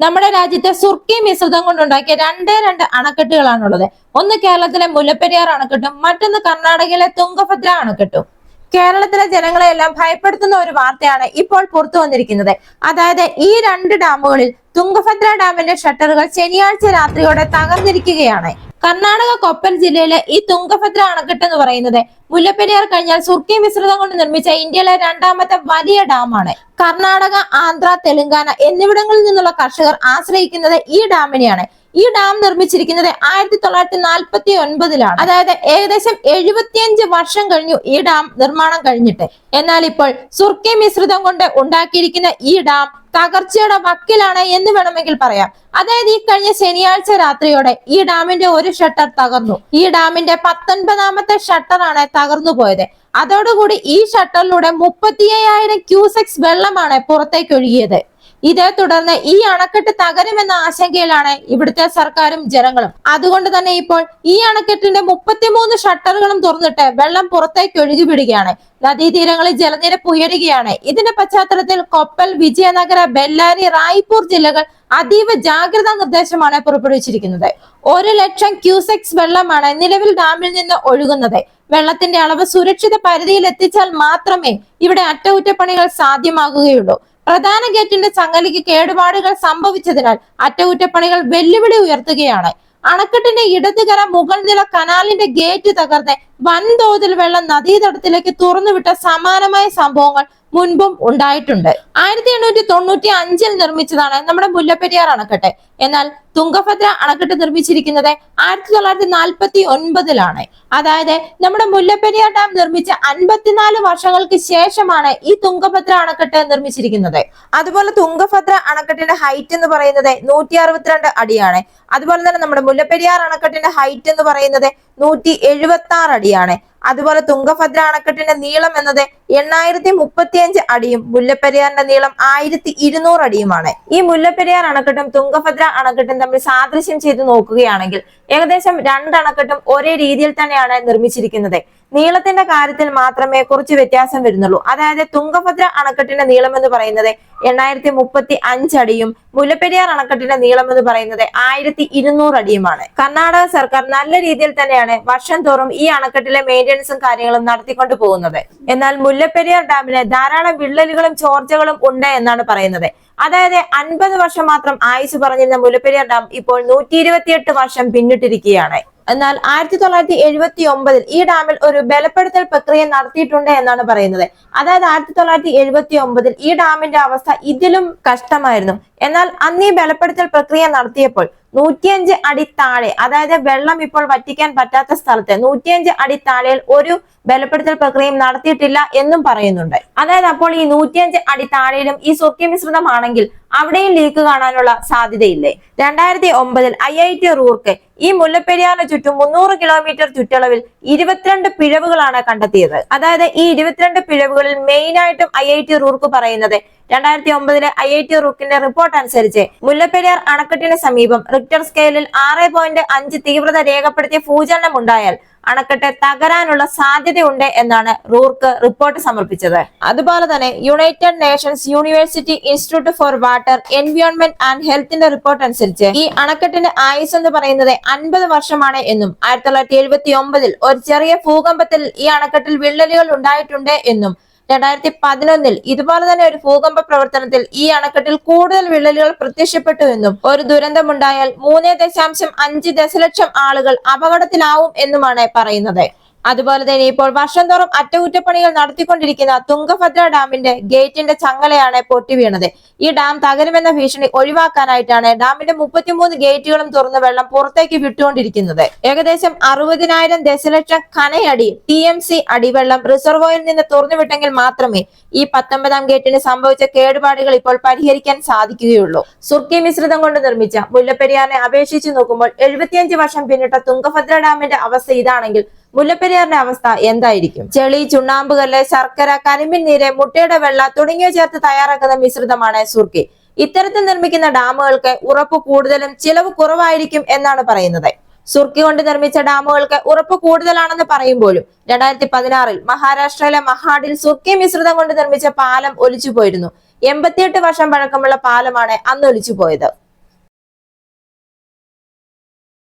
നമ്മുടെ രാജ്യത്തെ സുർക്കി മിശ്രിതം കൊണ്ടുണ്ടാക്കിയ രണ്ട് അണക്കെട്ടുകളാണുള്ളത്. ഒന്ന് കേരളത്തിലെ മുല്ലപ്പെരിയാർ അണക്കെട്ടും മറ്റൊന്ന് കർണാടകയിലെ തുംഗഭദ്ര അണക്കെട്ടും. കേരളത്തിലെ ജനങ്ങളെയെല്ലാം ഭയപ്പെടുത്തുന്ന ഒരു വാർത്തയാണ് ഇപ്പോൾ പുറത്തു വന്നിരിക്കുന്നത്. അതായത് ഈ രണ്ട് ഡാമുകളിൽ തുംഗഭദ്ര ഡാമിന്റെ ഷട്ടറുകൾ ശനിയാഴ്ച രാത്രിയോടെ തകർന്നിരിക്കുകയാണ്. കർണാടക കൊപ്പൻ ജില്ലയിലെ ഈ തുംഗഭദ്ര അണക്കെട്ട് എന്ന് പറയുന്നത് മുല്ലപ്പെരിയാർ കഴിഞ്ഞാൽ സുർക്കി മിശ്രിതം കൊണ്ട് നിർമ്മിച്ച ഇന്ത്യയിലെ രണ്ടാമത്തെ വലിയ ഡാമാണ്. കർണാടക, ആന്ധ്ര, തെലങ്കാന എന്നിവിടങ്ങളിൽ നിന്നുള്ള കർഷകർ ആശ്രയിക്കുന്നത് ഈ ഡാമിനെയാണ്. ഈ ഡാം നിർമ്മിച്ചിരിക്കുന്നത് 1949-ലാണ്. അതായത് ഏകദേശം 75 വർഷം കഴിഞ്ഞു ഈ ഡാം നിർമ്മാണം കഴിഞ്ഞിട്ട്. എന്നാൽ ഇപ്പോൾ സുർക്കി മിശ്രിതം കൊണ്ട് ഉണ്ടാക്കിയിരിക്കുന്ന ഈ ഡാം തകർച്ചയുടെ വക്കിലാണ് എന്ന് വേണമെങ്കിൽ പറയാം. അതായത് ഈ കഴിഞ്ഞ ശനിയാഴ്ച രാത്രിയോടെ ഈ ഡാമിന്റെ ഒരു ഷട്ടർ തകർന്നു. ഈ ഡാമിന്റെ 19ാമത്തെ ഷട്ടറാണ് തകർന്നു പോയത്. അതോടുകൂടി ഈ ഷട്ടറിലൂടെ 35,000 ക്യൂസെക്സ് വെള്ളമാണ് പുറത്തേക്ക് ഒഴുകിയത്. ഇതേ തുടർന്ന് ഈ അണക്കെട്ട് തകരുമെന്ന ആശങ്കയിലാണ് ഇവിടുത്തെ സർക്കാരും ജനങ്ങളും. അതുകൊണ്ട് തന്നെ ഇപ്പോൾ ഈ അണക്കെട്ടിന്റെ 33 ഷട്ടറുകളും തുറന്നിട്ട് വെള്ളം പുറത്തേക്ക് ഒഴുകിവിടുകയാണ്. നദീതീരങ്ങളിൽ ജലനിരപ്പ് ഉയരുകയാണ്. ഇതിന്റെ പശ്ചാത്തലത്തിൽ കൊപ്പൽ, വിജയനഗര, ബെല്ലാരി, റായ്പൂർ ജില്ലകൾ അതീവ ജാഗ്രതാ നിർദ്ദേശമാണ് പുറപ്പെടുവിച്ചിരിക്കുന്നത്. 1,00,000 ക്യൂസെക്സ് വെള്ളമാണ് നിലവിൽ ഡാമിൽ നിന്ന് ഒഴുകുന്നത്. വെള്ളത്തിന്റെ അളവ് സുരക്ഷിത പരിധിയിൽ എത്തിച്ചാൽ മാത്രമേ ഇവിടെ അറ്റകുറ്റപ്പണികൾ സാധ്യമാകുകയുള്ളൂ. പ്രധാന ഗേറ്റിന്റെ ചങ്ങലയ്ക്ക് കേടുപാടുകൾ സംഭവിച്ചതിനാൽ അറ്റകുറ്റപ്പണികൾ വെല്ലുവിളി ഉയർത്തുകയാണ്. അണക്കെട്ടിന്റെ ഇടതുകര മുകൾ നില കനാലിന്റെ ഗേറ്റ് തകർന്ന് വൻതോതിൽ വെള്ളം നദീതടത്തിലേക്ക് തുറന്നുവിട്ട സമാനമായ സംഭവങ്ങൾ മുൻപും ഉണ്ടായിട്ടുണ്ട്. 1895-ൽ നിർമ്മിച്ചതാണ് നമ്മുടെ മുല്ലപ്പെരിയാർ അണക്കെട്ട്. എന്നാൽ തുംഗഭദ്ര അണക്കെട്ട് നിർമ്മിച്ചിരിക്കുന്നത് 1949-ലാണ്. അതായത് നമ്മുടെ മുല്ലപ്പെരിയാർ ഡാം നിർമ്മിച്ച 54 വർഷങ്ങൾക്ക് ശേഷമാണ് ഈ തുംഗഭദ്ര അണക്കെട്ട് നിർമ്മിച്ചിരിക്കുന്നത്. അതുപോലെ തുംഗഭദ്ര അണക്കെട്ടിന്റെ ഹൈറ്റ് എന്ന് പറയുന്നത് 162 അടിയാണ്. അതുപോലെ തന്നെ നമ്മുടെ മുല്ലപ്പെരിയാർ അണക്കെട്ടിന്റെ ഹൈറ്റ് എന്ന് പറയുന്നത് 176 അടിയാണ്. അതുപോലെ തുംഗഭദ്ര അണക്കെട്ടിന്റെ നീളം എന്നത് 835 അടിയും മുല്ലപ്പെരിയാറിന്റെ നീളം 1200 അടിയുമാണ്. ഈ മുല്ലപ്പെരിയാർ അണക്കെട്ടും തുംഗഭദ്ര അണക്കെട്ടും തമ്മിൽ സാദൃശ്യം ചെയ്ത് നോക്കുകയാണെങ്കിൽ ഏകദേശം രണ്ട് അണക്കെട്ടും ഒരേ രീതിയിൽ തന്നെയാണ് നിർമ്മിച്ചിരിക്കുന്നത്. നീളത്തിന്റെ കാര്യത്തിൽ മാത്രമേ കുറച്ച് വ്യത്യാസം വരുന്നുള്ളൂ. അതായത് തുംഗഭദ്ര അണക്കെട്ടിന്റെ നീളം എന്ന് പറയുന്നത് 835 അടിയും മുല്ലപ്പെരിയാർ അണക്കെട്ടിന്റെ നീളം എന്ന് പറയുന്നത് 1200 അടിയുമാണ്. കർണാടക സർക്കാർ നല്ല രീതിയിൽ തന്നെയാണ് വർഷം തോറും ഈ അണക്കെട്ടിലെ മെയിന്റനൻസും കാര്യങ്ങളും നടത്തിക്കൊണ്ടു പോകുന്നത്. എന്നാൽ മുല്ലപ്പെരിയാർ ഡാമിന് ധാരാളം വിള്ളലുകളും ചോർച്ചകളും ഉണ്ട് എന്നാണ് പറയുന്നത്. അതായത് 50 വർഷം മാത്രം ആയുസ് പറഞ്ഞിരുന്ന മുല്ലപ്പെരിയാർ ഡാം ഇപ്പോൾ 128 വർഷം പിന്നിട്ടിരിക്കുകയാണ്. എന്നാൽ 1979-ൽ ഈ ഡാമിൽ ഒരു ബലപ്പെടുത്തൽ പ്രക്രിയ നടത്തിയിട്ടുണ്ട് എന്നാണ് പറയുന്നത്. അതായത് 1979-ൽ ഈ ഡാമിന്റെ അവസ്ഥ ഇതിലും കഷ്ടമായിരുന്നു. എന്നാൽ അന്ന് ഈ ബലപ്പെടുത്തൽ പ്രക്രിയ നടത്തിയപ്പോൾ 105 അടി താഴെ, അതായത് വെള്ളം ഇപ്പോൾ വറ്റിക്കാൻ പറ്റാത്ത സ്ഥലത്ത് 105 അടി താഴെയിൽ ഒരു ബലപ്പെടുത്തൽ പ്രക്രിയയും നടത്തിയിട്ടില്ല എന്നും പറയുന്നുണ്ട്. അതായത് അപ്പോൾ ഈ 105 അടി താഴെയിലും ഈ സുർക്കി മിശ്രിതമാണെങ്കിൽ അവിടെയും ലീക്ക് കാണാനുള്ള സാധ്യതയില്ലേ? 2009-ൽ IIT റൂർക്ക് ഈ മുല്ലപ്പെരിയാറിന് ചുറ്റും 300 കിലോമീറ്റർ ചുറ്റളവിൽ 22 പിഴവുകളാണ് കണ്ടെത്തിയത്. അതായത് ഈ 22 പിഴവുകളിൽ മെയിൻ ആയിട്ടും IIT റൂർക്ക് പറയുന്നത് 2009-ലെ IIT റൂക്കിന്റെ റിപ്പോർട്ട് അനുസരിച്ച് മുല്ലപ്പെരിയാർ അണക്കെട്ടിന് സമീപം റിക്ടർ സ്കെയിലിൽ 6.5 തീവ്രത രേഖപ്പെടുത്തിയ ഭൂചലനം ഉണ്ടായാൽ അണക്കെട്ട് തകരാനുള്ള സാധ്യതയുണ്ട് എന്നാണ് റൂർക്ക് റിപ്പോർട്ട് സമർപ്പിച്ചത്. അതുപോലെ തന്നെ United Nations university institute four water, environment and ഹെൽത്തിന്റെ റിപ്പോർട്ട് അനുസരിച്ച് ഈ അണക്കെട്ടിന്റെ ആയുസ് എന്ന് പറയുന്നത് 50 വർഷമാണ് എന്നും 1979-ൽ ഒരു ചെറിയ ഭൂകമ്പത്തിൽ ഈ അണക്കെട്ടിൽ വിള്ളലുകൾ ഉണ്ടായിട്ടുണ്ട് എന്നും 2011-ൽ ഇതുപോലെ തന്നെ ഒരു ഭൂകമ്പ പ്രവർത്തനത്തിൽ ഈ അണക്കെട്ടിൽ കൂടുതൽ വിള്ളലുകൾ പ്രത്യക്ഷപ്പെട്ടു എന്നും ഒരു ദുരന്തമുണ്ടായാൽ 3.5 ദശലക്ഷം ആളുകൾ അപകടത്തിലാവും എന്നുമാണ് പറയുന്നത്. അതുപോലെ തന്നെ ഇപ്പോൾ വർഷം തോറും അറ്റകുറ്റപ്പണികൾ നടത്തിക്കൊണ്ടിരിക്കുന്ന തുംഗഭദ്ര ഡാമിന്റെ ഗേറ്റിന്റെ ചങ്ങലയാണ് പൊട്ടി വീണത്. ഈ ഡാം തകരുമെന്ന ഭീഷണി ഒഴിവാക്കാനായിട്ടാണ് ഡാമിന്റെ 33 ഗേറ്റുകളും തുറന്ന് വെള്ളം പുറത്തേക്ക് വിട്ടുകൊണ്ടിരിക്കുന്നത്. ഏകദേശം 60,000 ദശലക്ഷം ഘനയടി TMC അടിവെള്ളം റിസർവോയിൽ നിന്ന് തുറന്നുവിട്ടെങ്കിൽ മാത്രമേ ഈ 19ാം ഗേറ്റിന് സംഭവിച്ച കേടുപാടുകൾ ഇപ്പോൾ പരിഹരിക്കാൻ സാധിക്കുകയുള്ളൂ. സുർക്കി മിശ്രിതം കൊണ്ട് നിർമ്മിച്ച മുല്ലപ്പെരിയാറിനെ അപേക്ഷിച്ച് നോക്കുമ്പോൾ 75 വർഷം പിന്നിട്ട തുംഗഭദ്ര ഡാമിന്റെ അവസ്ഥ ഇതാണെങ്കിൽ മുല്ലപ്പെരിയാറിന്റെ അവസ്ഥ എന്തായിരിക്കും? ചെളി, ചുണ്ണാമ്പുകല്ല്, ശർക്കര, കരിമ്പിൻ നീര്, മുട്ടയുടെ വെള്ള തുടങ്ങിയവ ചേർത്ത് തയ്യാറാക്കുന്ന മിശ്രിതമാണ് സുർക്കി. ഇത്തരത്തിൽ നിർമ്മിക്കുന്ന ഡാമുകൾക്ക് ഉറപ്പ് കൂടുതലും ചിലവ് കുറവായിരിക്കും എന്നാണ് പറയുന്നത്. സുർക്കി കൊണ്ട് നിർമ്മിച്ച ഡാമുകൾക്ക് ഉറപ്പ് കൂടുതലാണെന്ന് പറയുമ്പോഴും 2016-ൽ മഹാരാഷ്ട്രയിലെ മഹാഡിൽ സുർക്കി മിശ്രിതം കൊണ്ട് നിർമ്മിച്ച പാലം ഒലിച്ചുപോയിരുന്നു. 88 വർഷം പഴക്കമുള്ള പാലമാണ് അന്ന് ഒലിച്ചുപോയത്.